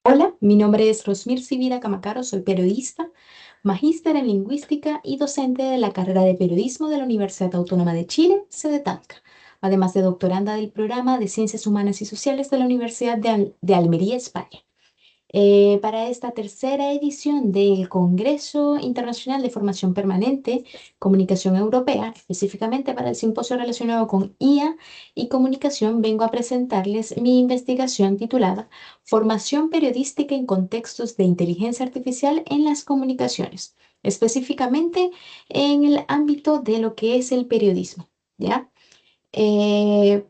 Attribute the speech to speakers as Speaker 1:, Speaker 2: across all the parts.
Speaker 1: Hola, mi nombre es Rosmir Sivira Camacaro, soy periodista, magíster en lingüística y docente de la carrera de periodismo de la Universidad Autónoma de Chile, sede Talca, además de doctoranda del programa de Ciencias Humanas y Sociales de la Universidad de Almería, España. Para esta tercera edición del Congreso Internacional de Formación Permanente, Comunicación Europea, específicamente para el simposio relacionado con IA y comunicación, vengo a presentarles mi investigación titulada Formación periodística en contextos de inteligencia artificial en las comunicaciones, específicamente en el ámbito de lo que es el periodismo, ¿ya? Eh,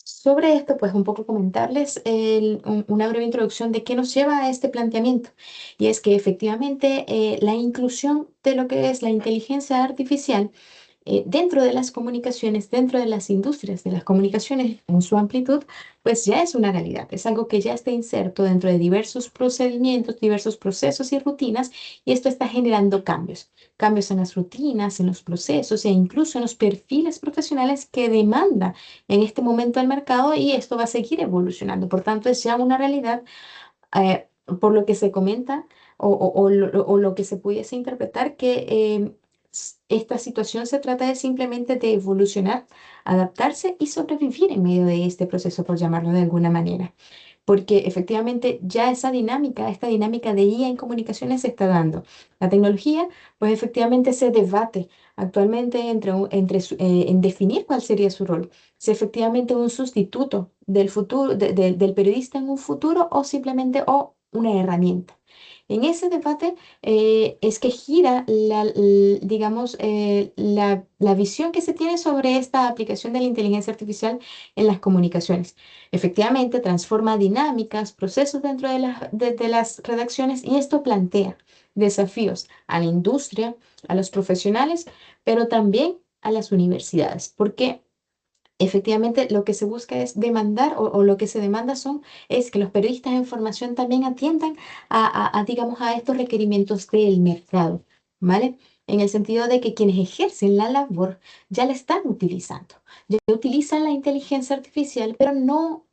Speaker 1: Sobre esto, pues un poco comentarles una breve introducción de qué nos lleva a este planteamiento. Y es que efectivamente la inclusión de lo que es la inteligencia artificial dentro de las comunicaciones, dentro de las industrias de las comunicaciones en su amplitud, pues ya es una realidad. Es algo que ya está inserto dentro de diversos procedimientos, diversos procesos y rutinas, y esto está generando cambios. Cambios en las rutinas, en los procesos e incluso en los perfiles profesionales que demanda en este momento el mercado y esto va a seguir evolucionando. Por tanto, es ya una realidad por lo que se comenta o lo que se pudiese interpretar que esta situación se trata de simplemente de evolucionar, adaptarse y sobrevivir en medio de este proceso, por llamarlo de alguna manera. Porque efectivamente ya esta dinámica de IA en comunicaciones se está dando. La tecnología, pues efectivamente se debate actualmente en definir cuál sería su rol, si efectivamente un sustituto del futuro, del periodista en un futuro o simplemente o una herramienta. En ese debate es que gira digamos, la visión que se tiene sobre esta aplicación de la inteligencia artificial en las comunicaciones. Efectivamente, transforma dinámicas, procesos dentro de las redacciones y esto plantea desafíos a la industria, a los profesionales, pero también a las universidades, porque efectivamente lo que se busca es demandar o lo que se demanda es que los periodistas en formación también atiendan digamos, a estos requerimientos del mercado, ¿vale? En el sentido de que quienes ejercen la labor ya la están utilizando, ya utilizan la inteligencia artificial, pero no,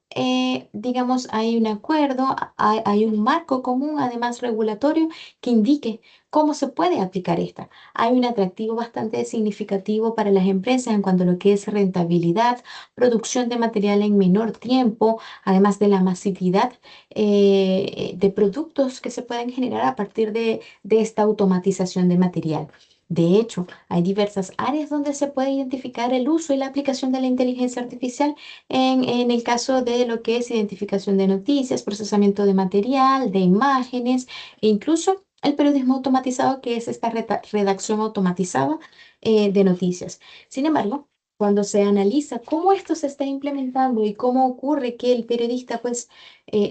Speaker 1: digamos, hay un acuerdo, hay un marco común, además regulatorio, que indique cómo se puede aplicar esta. Hay un atractivo bastante significativo para las empresas en cuanto a lo que es rentabilidad, producción de material en menor tiempo, además de la masividad de productos que se pueden generar a partir de esta automatización de material. De hecho, hay diversas áreas donde se puede identificar el uso y la aplicación de la inteligencia artificial en el caso de lo que es identificación de noticias, procesamiento de material, de imágenes e incluso el periodismo automatizado, que es esta redacción automatizada de noticias. Sin embargo, cuando se analiza cómo esto se está implementando y cómo ocurre que el periodista pues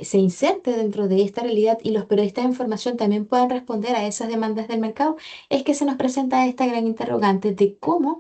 Speaker 1: se inserte dentro de esta realidad y los periodistas de información también puedan responder a esas demandas del mercado, es que se nos presenta esta gran interrogante de cómo,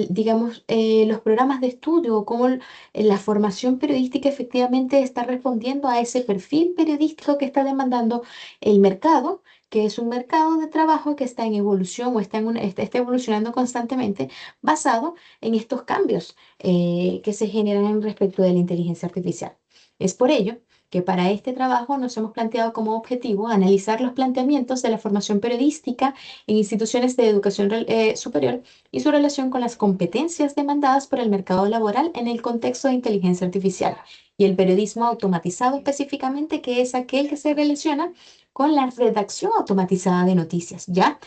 Speaker 1: digamos, los programas de estudio o cómo la formación periodística efectivamente está respondiendo a ese perfil periodístico que está demandando el mercado, que es un mercado de trabajo que está en evolución o está evolucionando constantemente basado en estos cambios que se generan respecto de la inteligencia artificial. Es por ello que para este trabajo nos hemos planteado como objetivo analizar los planteamientos de la formación periodística en instituciones de educación superior y su relación con las competencias demandadas por el mercado laboral en el contexto de inteligencia artificial y el periodismo automatizado específicamente, que es aquel que se relaciona con la redacción automatizada de noticias, ¿ya?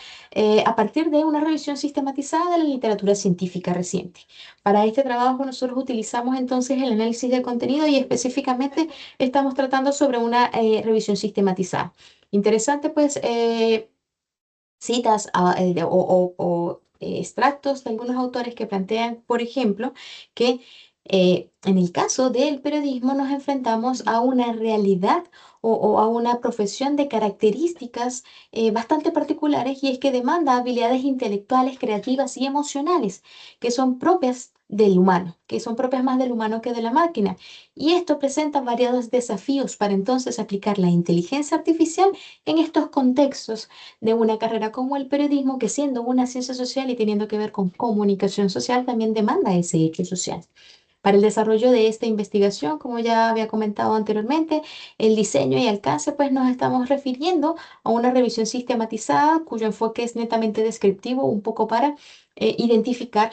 Speaker 1: A partir de una revisión sistematizada de la literatura científica reciente. Para este trabajo nosotros utilizamos entonces el análisis de contenido y específicamente estamos tratando sobre una revisión sistematizada. Interesante, pues, citas extractos de algunos autores que plantean, por ejemplo, que en el caso del periodismo nos enfrentamos a una realidad o a una profesión de características bastante particulares y es que demanda habilidades intelectuales, creativas y emocionales que son propias del humano, que son propias más del humano que de la máquina. Y esto presenta variados desafíos para entonces aplicar la inteligencia artificial en estos contextos de una carrera como el periodismo, que siendo una ciencia social y teniendo que ver con comunicación social, también demanda ese hecho social. Para el desarrollo de esta investigación, como ya había comentado anteriormente, el diseño y alcance, pues nos estamos refiriendo a una revisión sistematizada cuyo enfoque es netamente descriptivo, un poco para identificar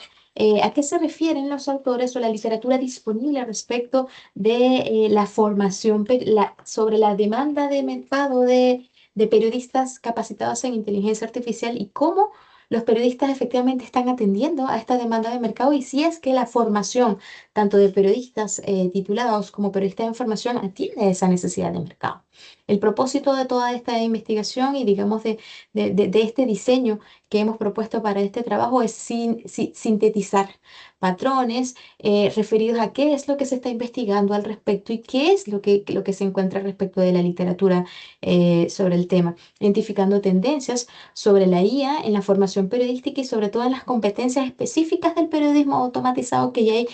Speaker 1: a qué se refieren los autores o la literatura disponible respecto de la formación, sobre la demanda de mercado de periodistas capacitados en inteligencia artificial y cómo los periodistas efectivamente están atendiendo a esta demanda de mercado y si es que la formación tanto de periodistas titulados como periodistas de formación atiende a esa necesidad de mercado. El propósito de toda esta investigación y digamos de este diseño que hemos propuesto para este trabajo es sintetizar patrones referidos a qué es lo que se está investigando al respecto y qué es lo que se encuentra respecto de la literatura sobre el tema, identificando tendencias sobre la IA en la formación periodística y sobre todo en las competencias específicas del periodismo automatizado, que ya hay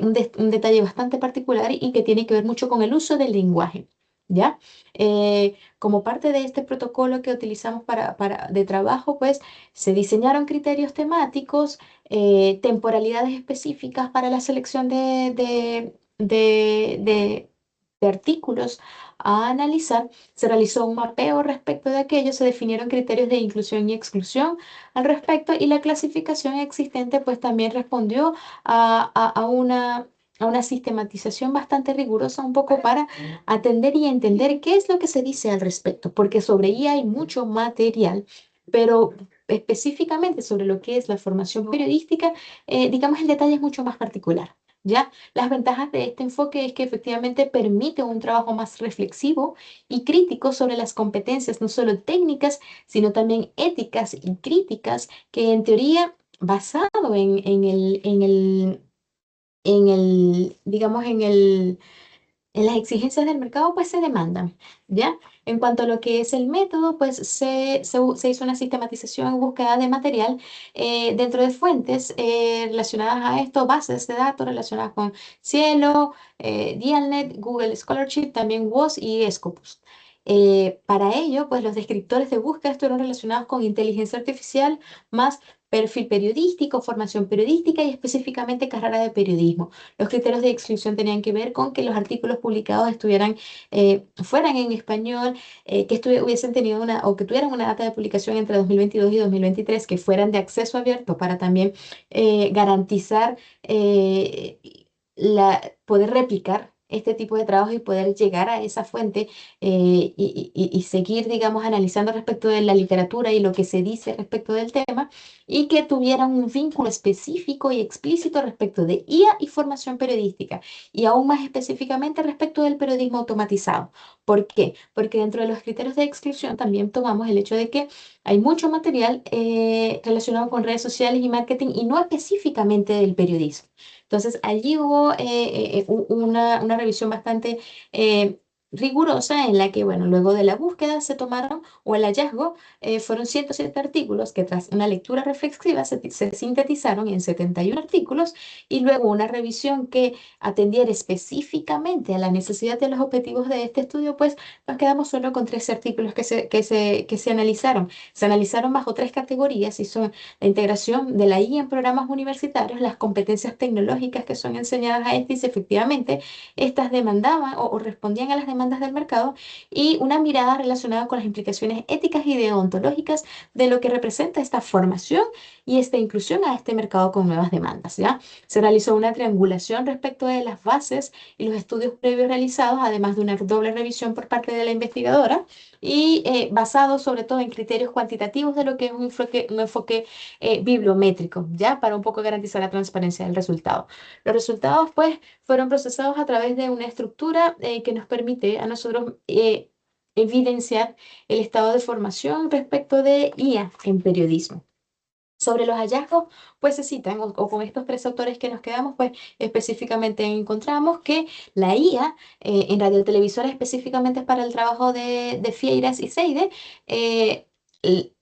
Speaker 1: un detalle bastante particular y que tiene que ver mucho con el uso del lenguaje. ¿Ya? Como parte de este protocolo que utilizamos de trabajo, pues se diseñaron criterios temáticos, temporalidades específicas para la selección de artículos a analizar. Se realizó un mapeo respecto de aquello, se definieron criterios de inclusión y exclusión al respecto y la clasificación existente pues también respondió a una sistematización bastante rigurosa, un poco para atender y entender qué es lo que se dice al respecto, porque sobre ella hay mucho material, pero específicamente sobre lo que es la formación periodística, digamos, el detalle es mucho más particular. ¿Ya? Las ventajas de este enfoque es que efectivamente permite un trabajo más reflexivo y crítico sobre las competencias, no solo técnicas, sino también éticas y críticas, que en teoría, basado digamos, en las exigencias del mercado, pues se demandan, ¿ya? En cuanto a lo que es el método, pues se hizo una sistematización en búsqueda de material dentro de fuentes relacionadas a esto, bases de datos relacionadas con Cielo, Dialnet, Google Scholarship, también WOS y Scopus. Para ello, pues los descriptores de búsqueda estuvieron relacionados con inteligencia artificial, más perfil periodístico, formación periodística y específicamente carrera de periodismo. Los criterios de exclusión tenían que ver con que los artículos publicados fueran en español, hubiesen tenido o que tuvieran una data de publicación entre 2022 y 2023, que fueran de acceso abierto para también garantizar poder replicar este tipo de trabajo y poder llegar a esa fuente y seguir, digamos, analizando respecto de la literatura y lo que se dice respecto del tema y que tuvieran un vínculo específico y explícito respecto de IA y formación periodística, y aún más específicamente respecto del periodismo automatizado. ¿Por qué? Porque dentro de los criterios de exclusión también tomamos el hecho de que hay mucho material relacionado con redes sociales y marketing y no específicamente del periodismo. Entonces, allí hubo una revisión bastante rigurosa en la que, bueno, luego de la búsqueda se tomaron, o el hallazgo, fueron 107 artículos que tras una lectura reflexiva se sintetizaron en 71 artículos y luego una revisión que atendiera específicamente a la necesidad de los objetivos de este estudio, pues nos quedamos solo con 13 artículos que se analizaron. Se analizaron bajo tres categorías y son la integración de la IA en programas universitarios, las competencias tecnológicas que son enseñadas a este y si efectivamente estas demandaban o respondían a las demandas del mercado y una mirada relacionada con las implicaciones éticas y deontológicas de lo que representa esta formación y esta inclusión a este mercado con nuevas demandas, ¿ya? Se realizó una triangulación respecto de las bases y los estudios previos realizados, además de una doble revisión por parte de la investigadora y basado sobre todo en criterios cuantitativos de lo que es un enfoque bibliométrico, ¿ya? Para un poco garantizar la transparencia del resultado. Los resultados, pues, fueron procesados a través de una estructura que nos permite a nosotros evidenciar el estado de formación respecto de IA en periodismo. Sobre los hallazgos, pues se citan, o con estos tres autores que nos quedamos, pues específicamente encontramos que la IA en radiotelevisora específicamente para el trabajo de Fieiras y Seide, eh,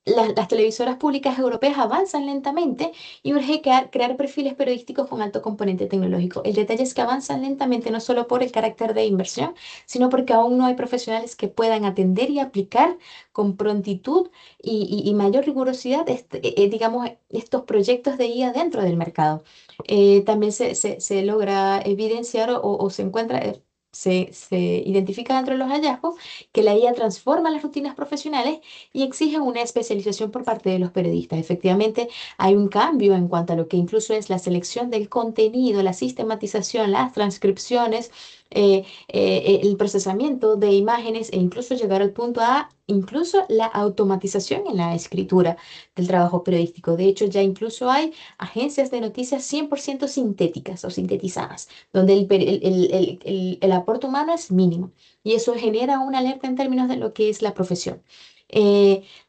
Speaker 1: las televisoras públicas europeas avanzan lentamente y urge crear perfiles periodísticos con alto componente tecnológico. El detalle es que avanzan lentamente no solo por el carácter de inversión, sino porque aún no hay profesionales que puedan atender y aplicar con prontitud y mayor rigurosidad, digamos, estos proyectos de IA dentro del mercado. También se logra evidenciar o se encuentra... se identifica dentro de los hallazgos que la IA transforma las rutinas profesionales y exigen una especialización por parte de los periodistas. Efectivamente, hay un cambio en cuanto a lo que incluso es la selección del contenido, la sistematización, las transcripciones, el procesamiento de imágenes e incluso llegar al punto a incluso la automatización en la escritura del trabajo periodístico. De hecho, ya incluso hay agencias de noticias 100% sintéticas o sintetizadas, donde el aporte humano es mínimo. Y eso genera una alerta en términos de lo que es la profesión.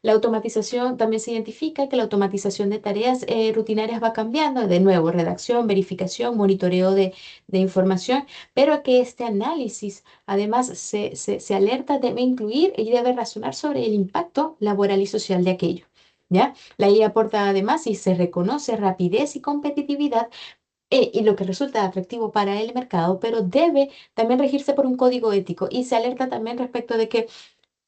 Speaker 1: La automatización, también se identifica que la automatización de tareas rutinarias va cambiando, de nuevo, redacción, verificación, monitoreo de información, pero que este análisis además se alerta debe incluir y debe razonar sobre el impacto laboral y social de aquello. ¿Ya? La IA aporta además y se reconoce rapidez y competitividad y lo que resulta atractivo para el mercado, pero debe también regirse por un código ético y se alerta también respecto de que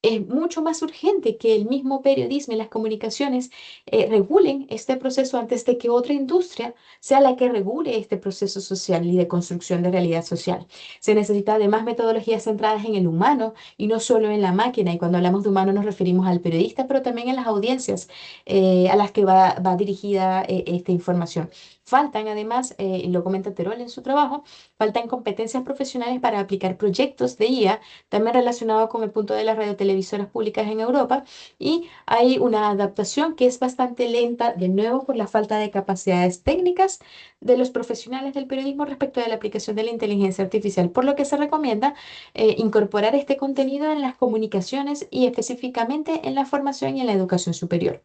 Speaker 1: es mucho más urgente que el mismo periodismo y las comunicaciones regulen este proceso antes de que otra industria sea la que regule este proceso social y de construcción de realidad social. Se necesita además metodologías centradas en el humano y no solo en la máquina. Y cuando hablamos de humano nos referimos al periodista, pero también en las audiencias a las que va dirigida esta información. Faltan además, y lo comenta Terol en su trabajo, faltan competencias profesionales para aplicar proyectos de IA también relacionado con el punto de las radiotelevisoras públicas en Europa, y hay una adaptación que es bastante lenta, de nuevo por la falta de capacidades técnicas de los profesionales del periodismo respecto de la aplicación de la inteligencia artificial, por lo que se recomienda incorporar este contenido en las comunicaciones y específicamente en la formación y en la educación superior.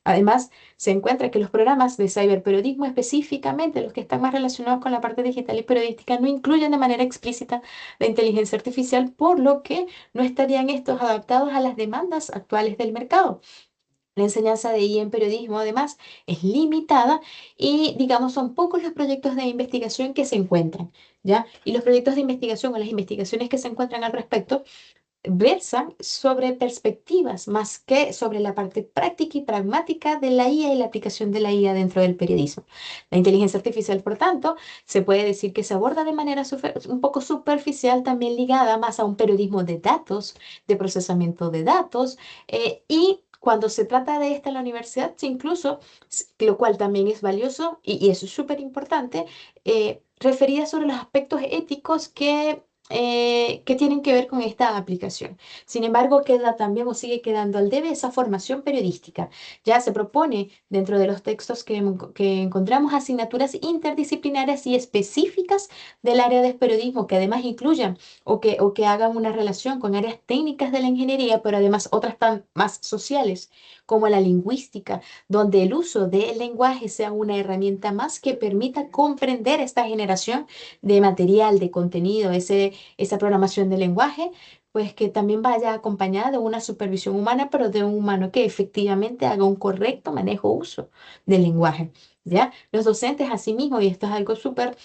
Speaker 1: Además, se encuentra que los programas de ciberperiodismo, específicamente los que están más relacionados con la parte digital y periodística, no incluyen de manera explícita la inteligencia artificial, por lo que no estarían estos adaptados a las demandas actuales del mercado. La enseñanza de IA en periodismo, además, es limitada y, digamos, son pocos los proyectos de investigación que se encuentran, ¿ya? Y los proyectos de investigación o las investigaciones que se encuentran al respecto versan sobre perspectivas más que sobre la parte práctica y pragmática de la IA y la aplicación de la IA dentro del periodismo. La inteligencia artificial, por tanto, se puede decir que se aborda de manera un poco superficial, también ligada más a un periodismo de datos, de procesamiento de datos, y cuando se trata de esta en la universidad, incluso, lo cual también es valioso y eso es súper importante, referida sobre los aspectos éticos que tienen que ver con esta aplicación. Sin embargo, queda también o sigue quedando al debe esa formación periodística. Ya se propone dentro de los textos que encontramos asignaturas interdisciplinarias y específicas del área de periodismo que además incluyan o que hagan una relación con áreas técnicas de la ingeniería, pero además otras tan más sociales como la lingüística, donde el uso del lenguaje sea una herramienta más que permita comprender esta generación de material, de contenido, esa programación de lenguaje, pues que también vaya acompañada de una supervisión humana, pero de un humano que efectivamente haga un correcto manejo uso del lenguaje. ¿Ya? Los docentes, asimismo, y esto es algo súper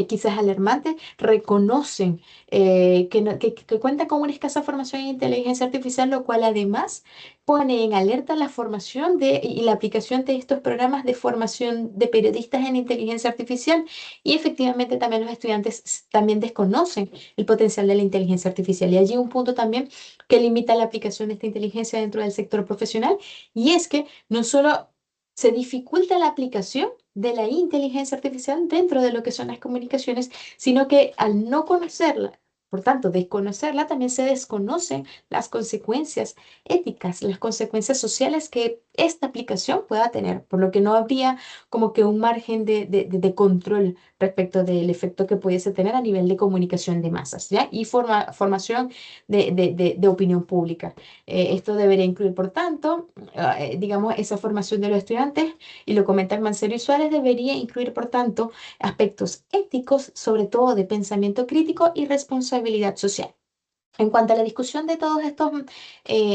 Speaker 1: quizás alarmante, reconocen que cuenta con una escasa formación en inteligencia artificial, lo cual además pone en alerta la formación y la aplicación de estos programas de formación de periodistas en inteligencia artificial. Y efectivamente también los estudiantes también desconocen el potencial de la inteligencia artificial. Y allí un punto también que limita la aplicación de esta inteligencia dentro del sector profesional, y es que no solo se dificulta la aplicación de la inteligencia artificial dentro de lo que son las comunicaciones, sino que al no conocerla, por tanto, desconocerla, también se desconocen las consecuencias éticas, las consecuencias sociales que esta aplicación pueda tener, por lo que no habría como que un margen de control respecto del efecto que pudiese tener a nivel de comunicación de masas, ¿ya? Y formación de opinión pública. Esto debería incluir, por tanto, digamos, esa formación de los estudiantes, y lo comentan Mancero y Suárez, debería incluir, por tanto, aspectos éticos, sobre todo de pensamiento crítico y responsabilidad social. En cuanto a la discusión de todos estos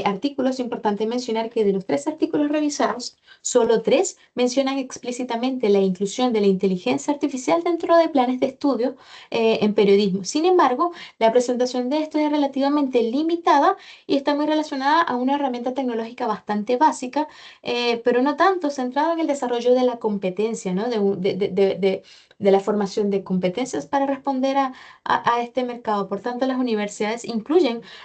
Speaker 1: artículos, es importante mencionar que de los 3 artículos revisados, solo 3 mencionan explícitamente la inclusión de la inteligencia artificial dentro de planes de estudio en periodismo. Sin embargo, la presentación de esto es relativamente limitada y está muy relacionada a una herramienta tecnológica bastante básica, pero no tanto centrada en el desarrollo de la competencia, ¿no? De la formación de competencias para responder a este mercado. Por tanto, las universidades incluyen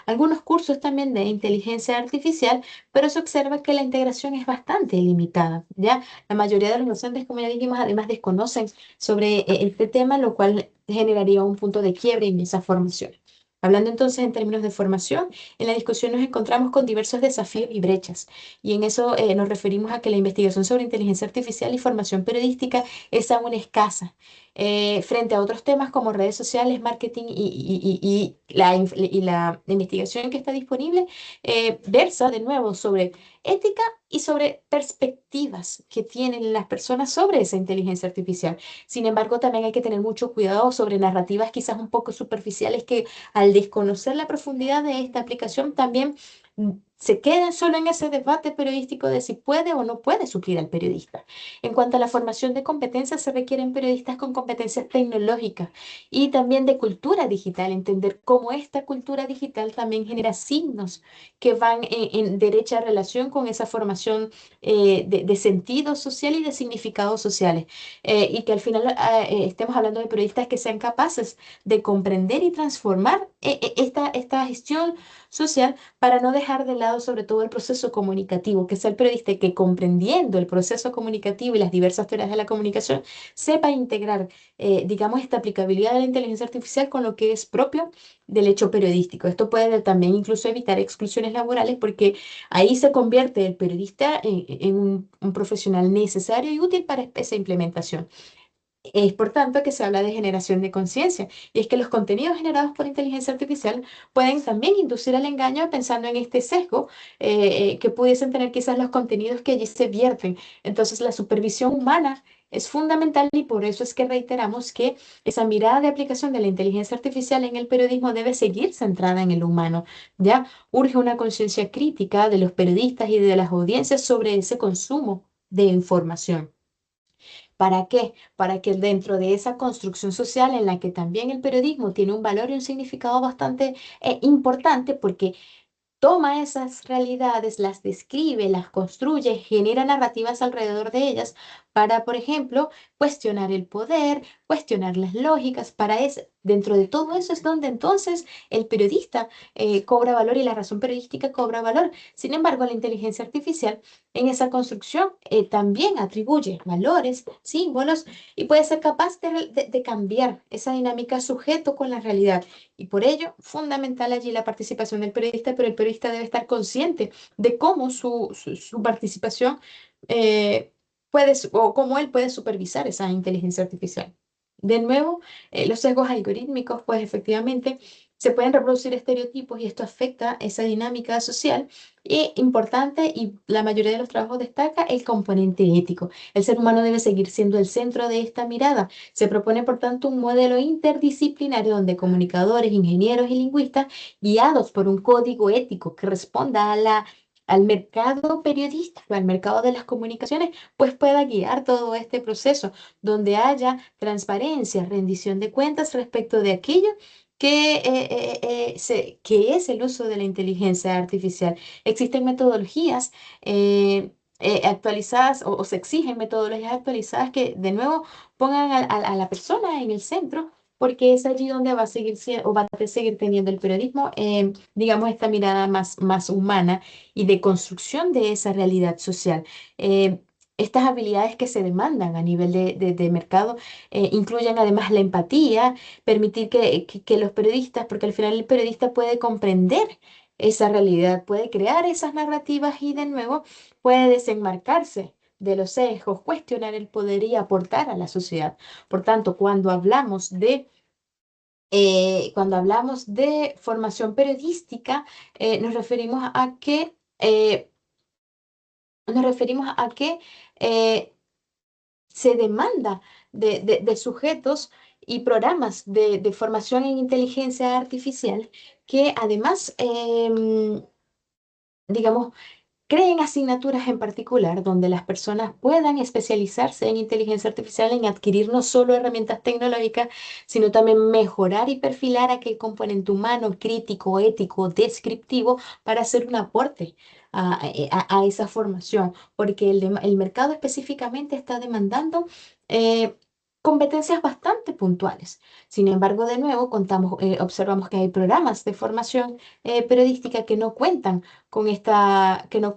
Speaker 1: algunos cursos también de inteligencia artificial, pero se observa que la integración es bastante limitada, ¿ya? La mayoría de los docentes, como ya dijimos, además desconocen sobre este tema, lo cual generaría un punto de quiebre en esa formación. Hablando entonces en términos de formación, en la discusión nos encontramos con diversos desafíos y brechas, y en eso nos referimos a que la investigación sobre inteligencia artificial y formación periodística es aún escasa frente a otros temas como redes sociales, marketing y la investigación que está disponible, versa de nuevo sobre ética y sobre perspectivas que tienen las personas sobre esa inteligencia artificial. Sin embargo, también hay que tener mucho cuidado sobre narrativas quizás un poco superficiales que al desconocer la profundidad de esta aplicación también se quedan solo en ese debate periodístico de si puede o no puede suplir al periodista. En cuanto a la formación de competencias, se requieren periodistas con competencias tecnológicas y también de cultura digital, entender cómo esta cultura digital también genera signos que van en derecha relación con esa formación de sentido social y de significados sociales. Y que al final estemos hablando de periodistas que sean capaces de comprender y transformar esta gestión social para no dejar de lado sobre todo el proceso comunicativo, que sea el periodista que comprendiendo el proceso comunicativo y las diversas teorías de la comunicación, sepa integrar, digamos, esta aplicabilidad de la inteligencia artificial con lo que es propio del hecho periodístico. Esto puede también incluso evitar exclusiones laborales porque ahí se convierte el periodista en un profesional necesario y útil para esa implementación. Es por tanto que se habla de generación de conciencia, y es que los contenidos generados por inteligencia artificial pueden también inducir al engaño pensando en este sesgo que pudiesen tener quizás los contenidos que allí se vierten. Entonces, la supervisión humana es fundamental y por eso es que reiteramos que esa mirada de aplicación de la inteligencia artificial en el periodismo debe seguir centrada en el humano. Ya urge una conciencia crítica de los periodistas y de las audiencias sobre ese consumo de información. ¿Para qué? Para que dentro de esa construcción social en la que también el periodismo tiene un valor y un significado bastante importante, porque toma esas realidades, las describe, las construye, genera narrativas alrededor de ellas para, por ejemplo, cuestionar el poder, cuestionar las lógicas. Dentro de todo eso es donde entonces el periodista cobra valor y la razón periodística cobra valor. Sin embargo, la inteligencia artificial en esa construcción también atribuye valores, símbolos y puede ser capaz de cambiar esa dinámica sujeto con la realidad. Y por ello, fundamental allí la participación del periodista, pero el periodista debe estar consciente de cómo su participación o cómo él puede supervisar esa inteligencia artificial. De nuevo, los sesgos algorítmicos, pues efectivamente se pueden reproducir estereotipos y esto afecta esa dinámica social. Y importante, y la mayoría de los trabajos destaca el componente ético. El ser humano debe seguir siendo el centro de esta mirada. Se propone, por tanto, un modelo interdisciplinario donde comunicadores, ingenieros y lingüistas, guiados por un código ético que responda al mercado periodístico, al mercado de las comunicaciones, pues pueda guiar todo este proceso, donde haya transparencia, rendición de cuentas respecto de aquello que es el uso de la inteligencia artificial. Existen metodologías actualizadas o se exigen metodologías actualizadas que de nuevo pongan a la persona en el centro, porque es allí donde va a seguir o va a seguir teniendo el periodismo, digamos, esta mirada más humana y de construcción de esa realidad social. Eh, Estas habilidades que se demandan a nivel de mercado incluyen además la empatía, permitir que los periodistas, porque al final el periodista puede comprender esa realidad, puede crear esas narrativas y de nuevo puede desenmarcarse de los sesgos, cuestionar el poder y aportar a la sociedad. Por tanto, cuando hablamos de formación periodística, nos referimos a que, nos referimos a que eh, se demanda de sujetos y programas de formación en inteligencia artificial que además, digamos, creen asignaturas en particular donde las personas puedan especializarse en inteligencia artificial, en adquirir no solo herramientas tecnológicas, sino también mejorar y perfilar aquel componente humano, crítico, ético, descriptivo, para hacer un aporte a esa formación, porque el mercado específicamente está demandando eh, competencias bastante puntuales. Sin embargo, de nuevo, observamos que hay programas de formación periodística que no cuentan con esta, que no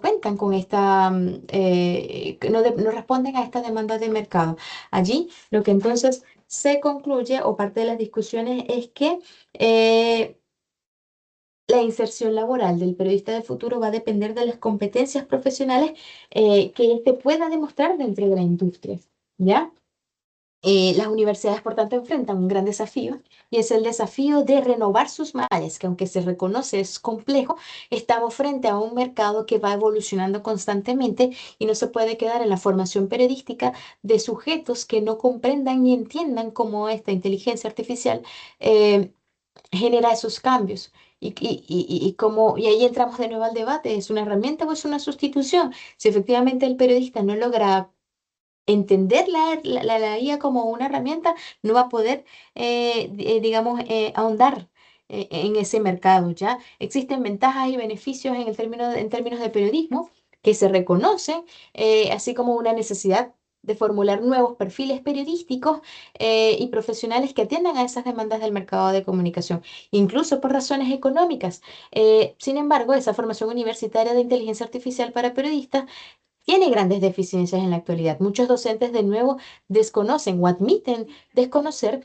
Speaker 1: responden a esta demanda de mercado. Allí lo que entonces se concluye o parte de las discusiones es que la inserción laboral del periodista de futuro va a depender de las competencias profesionales que éste pueda demostrar dentro de la industria. ¿Ya? Las universidades, por tanto, enfrentan un gran desafío y es el desafío de renovar sus mallas, que aunque se reconoce es complejo, estamos frente a un mercado que va evolucionando constantemente y no se puede quedar en la formación periodística de sujetos que no comprendan ni entiendan cómo esta inteligencia artificial eh, genera esos cambios. Y ahí entramos de nuevo al debate, ¿es una herramienta o es una sustitución? Si efectivamente el periodista no logra entender la IA como una herramienta, no va a poder, digamos, ahondar en ese mercado, ¿ya? Existen ventajas y beneficios en términos de periodismo que se reconocen, así como una necesidad de formular nuevos perfiles periodísticos y profesionales que atiendan a esas demandas del mercado de comunicación, incluso por razones económicas. Sin embargo, esa formación universitaria de inteligencia artificial para periodistas tiene grandes deficiencias en la actualidad. Muchos docentes, de nuevo, desconocen o admiten desconocer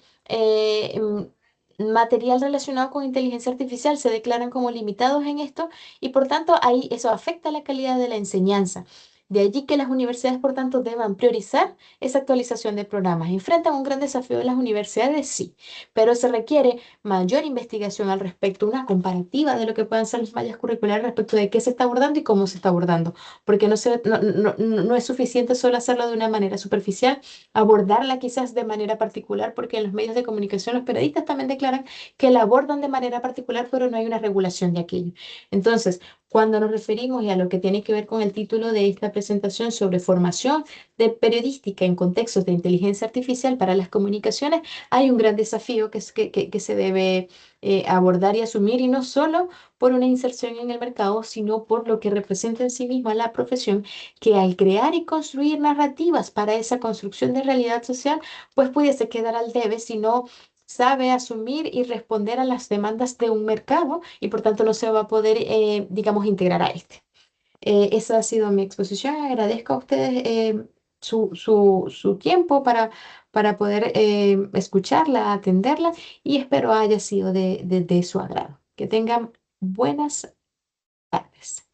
Speaker 1: material relacionado con inteligencia artificial, se declaran como limitados en esto y por tanto ahí eso afecta la calidad de la enseñanza. De allí que las universidades, por tanto, deban priorizar esa actualización de programas. ¿Enfrentan un gran desafío de las universidades? Sí, pero se requiere mayor investigación al respecto, una comparativa de lo que puedan ser las mallas curriculares respecto de qué se está abordando y cómo se está abordando porque no es suficiente solo hacerlo de una manera superficial, abordarla quizás de manera particular, porque en los medios de comunicación los periodistas también declaran que la abordan de manera particular, pero no hay una regulación de aquello. Entonces, cuando nos referimos y a lo que tiene que ver con el título de esta presentación sobre formación de periodística en contextos de inteligencia artificial para las comunicaciones, hay un gran desafío que se debe abordar y asumir, y no solo por una inserción en el mercado, sino por lo que representa en sí misma la profesión, que al crear y construir narrativas para esa construcción de realidad social, pues pudiese quedar al debe si no sabe asumir y responder a las demandas de un mercado y por tanto no se va a poder, digamos, integrar a este. Esa ha sido mi exposición. Agradezco a ustedes su tiempo para poder escucharla, atenderla y espero haya sido de su agrado. Que tengan buenas tardes.